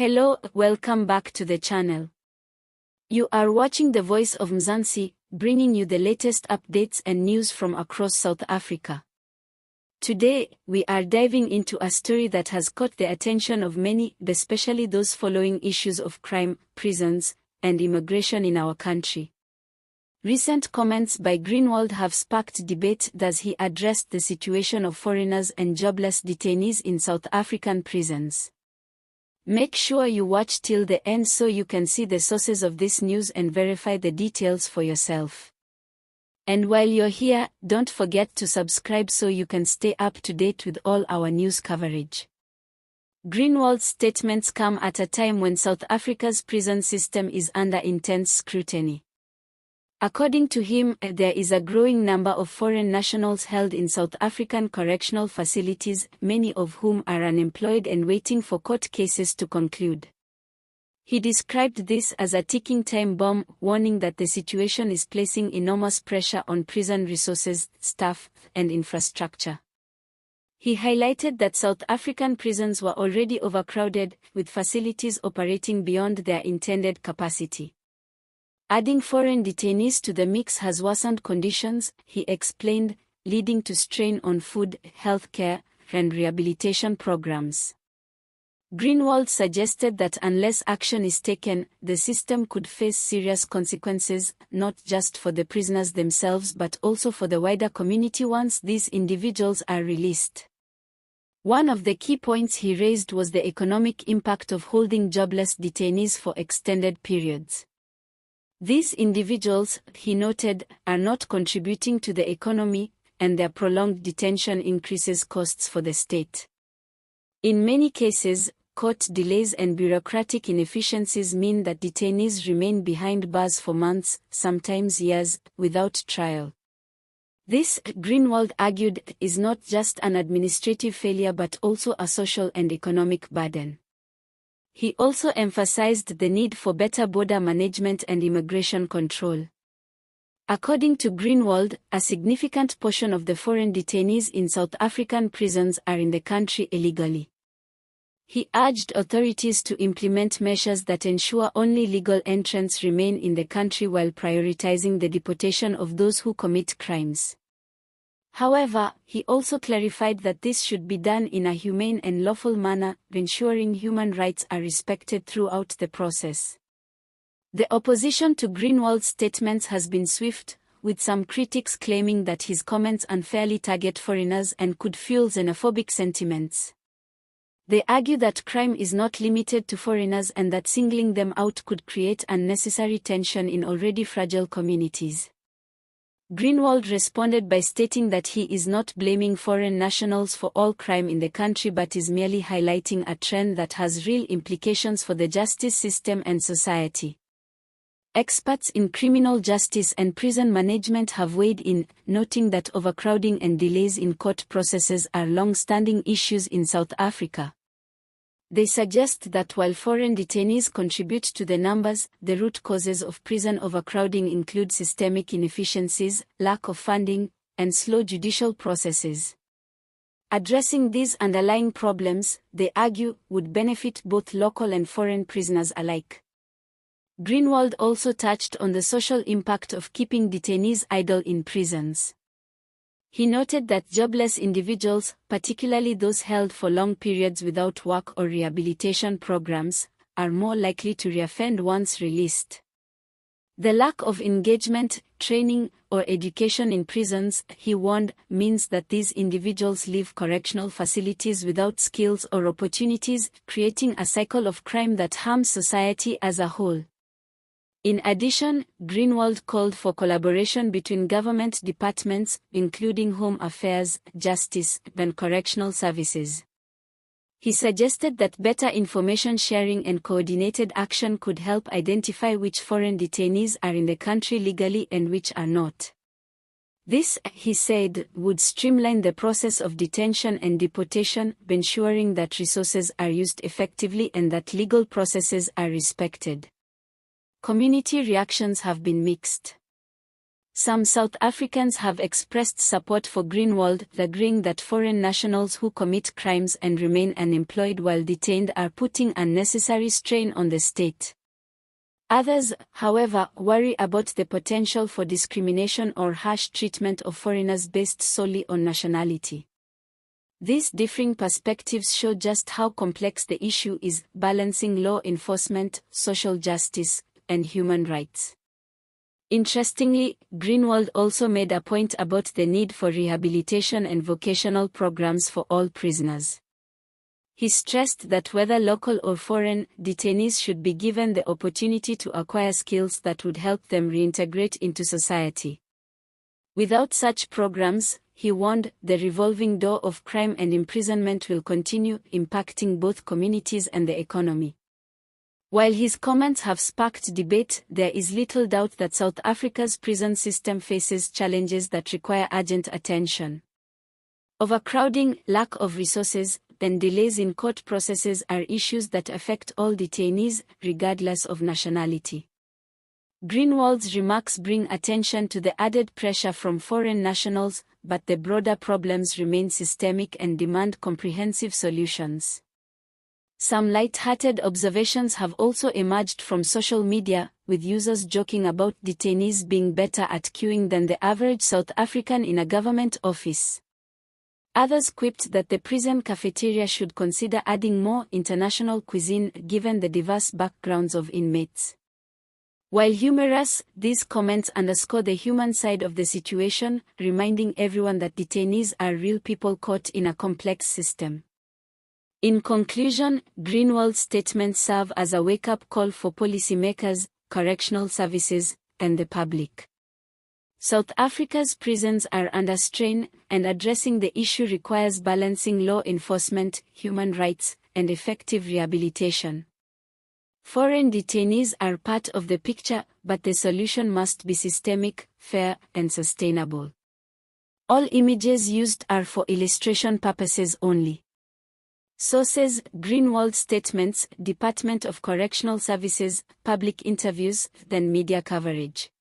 Hello, welcome back to the channel. You are watching the Voice of Mzansi, bringing you the latest updates and news from across South Africa. Today, we are diving into a story that has caught the attention of many, especially those following issues of crime, prisons, and immigration in our country. Recent comments by Groenewald have sparked debate as he addressed the situation of foreigners and jobless detainees in South African prisons. Make sure you watch till the end so you can see the sources of this news and verify the details for yourself. And while you're here, don't forget to subscribe so you can stay up to date with all our news coverage. Groenewald's statements come at a time when South Africa's prison system is under intense scrutiny. According to him, there is a growing number of foreign nationals held in South African correctional facilities, many of whom are unemployed and waiting for court cases to conclude. He described this as a ticking time bomb, warning that the situation is placing enormous pressure on prison resources, staff, and infrastructure. He highlighted that South African prisons were already overcrowded, with facilities operating beyond their intended capacity. Adding foreign detainees to the mix has worsened conditions, he explained, leading to strain on food, healthcare, and rehabilitation programs. Groenewald suggested that unless action is taken, the system could face serious consequences, not just for the prisoners themselves but also for the wider community once these individuals are released. One of the key points he raised was the economic impact of holding jobless detainees for extended periods. These individuals, he noted, are not contributing to the economy, and their prolonged detention increases costs for the state. In many cases, court delays and bureaucratic inefficiencies mean that detainees remain behind bars for months, sometimes years, without trial. This, Groenewald argued, is not just an administrative failure but also a social and economic burden. He also emphasized the need for better border management and immigration control. According to Groenewald, a significant portion of the foreign detainees in South African prisons are in the country illegally. He urged authorities to implement measures that ensure only legal entrants remain in the country while prioritizing the deportation of those who commit crimes. However, he also clarified that this should be done in a humane and lawful manner, ensuring human rights are respected throughout the process. The opposition to Groenewald's statements has been swift, with some critics claiming that his comments unfairly target foreigners and could fuel xenophobic sentiments. They argue that crime is not limited to foreigners and that singling them out could create unnecessary tension in already fragile communities. Groenewald responded by stating that he is not blaming foreign nationals for all crime in the country but is merely highlighting a trend that has real implications for the justice system and society. Experts in criminal justice and prison management have weighed in, noting that overcrowding and delays in court processes are long-standing issues in South Africa. They suggest that while foreign detainees contribute to the numbers, the root causes of prison overcrowding include systemic inefficiencies, lack of funding, and slow judicial processes. Addressing these underlying problems, they argue, would benefit both local and foreign prisoners alike. Groenewald also touched on the social impact of keeping detainees idle in prisons. He noted that jobless individuals, particularly those held for long periods without work or rehabilitation programs, are more likely to reoffend once released. The lack of engagement, training, or education in prisons, he warned, means that these individuals leave correctional facilities without skills or opportunities, creating a cycle of crime that harms society as a whole. In addition, Groenewald called for collaboration between government departments, including Home Affairs, Justice, and Correctional Services. He suggested that better information sharing and coordinated action could help identify which foreign detainees are in the country legally and which are not. This, he said, would streamline the process of detention and deportation, ensuring that resources are used effectively and that legal processes are respected. Community reactions have been mixed. Some South Africans have expressed support for Groenewald, agreeing that foreign nationals who commit crimes and remain unemployed while detained are putting unnecessary strain on the state. Others, however, worry about the potential for discrimination or harsh treatment of foreigners based solely on nationality. These differing perspectives show just how complex the issue is, balancing law enforcement, social justice, and human rights. Interestingly, Groenewald also made a point about the need for rehabilitation and vocational programs for all prisoners. He stressed that whether local or foreign, detainees should be given the opportunity to acquire skills that would help them reintegrate into society. Without such programs, he warned, the revolving door of crime and imprisonment will continue, impacting both communities and the economy. While his comments have sparked debate, there is little doubt that South Africa's prison system faces challenges that require urgent attention. Overcrowding, lack of resources, and delays in court processes are issues that affect all detainees, regardless of nationality. Groenewald's remarks bring attention to the added pressure from foreign nationals, but the broader problems remain systemic and demand comprehensive solutions. Some light-hearted observations have also emerged from social media, with users joking about detainees being better at queuing than the average South African in a government office. Others quipped that the prison cafeteria should consider adding more international cuisine given the diverse backgrounds of inmates. While humorous, these comments underscore the human side of the situation, reminding everyone that detainees are real people caught in a complex system. In conclusion, Groenewald's statements serve as a wake-up call for policymakers, correctional services, and the public. South Africa's prisons are under strain, and addressing the issue requires balancing law enforcement, human rights, and effective rehabilitation. Foreign detainees are part of the picture, but the solution must be systemic, fair, and sustainable. All images used are for illustration purposes only. Sources: Groenewald statements, Department of Correctional Services, public interviews, then media coverage.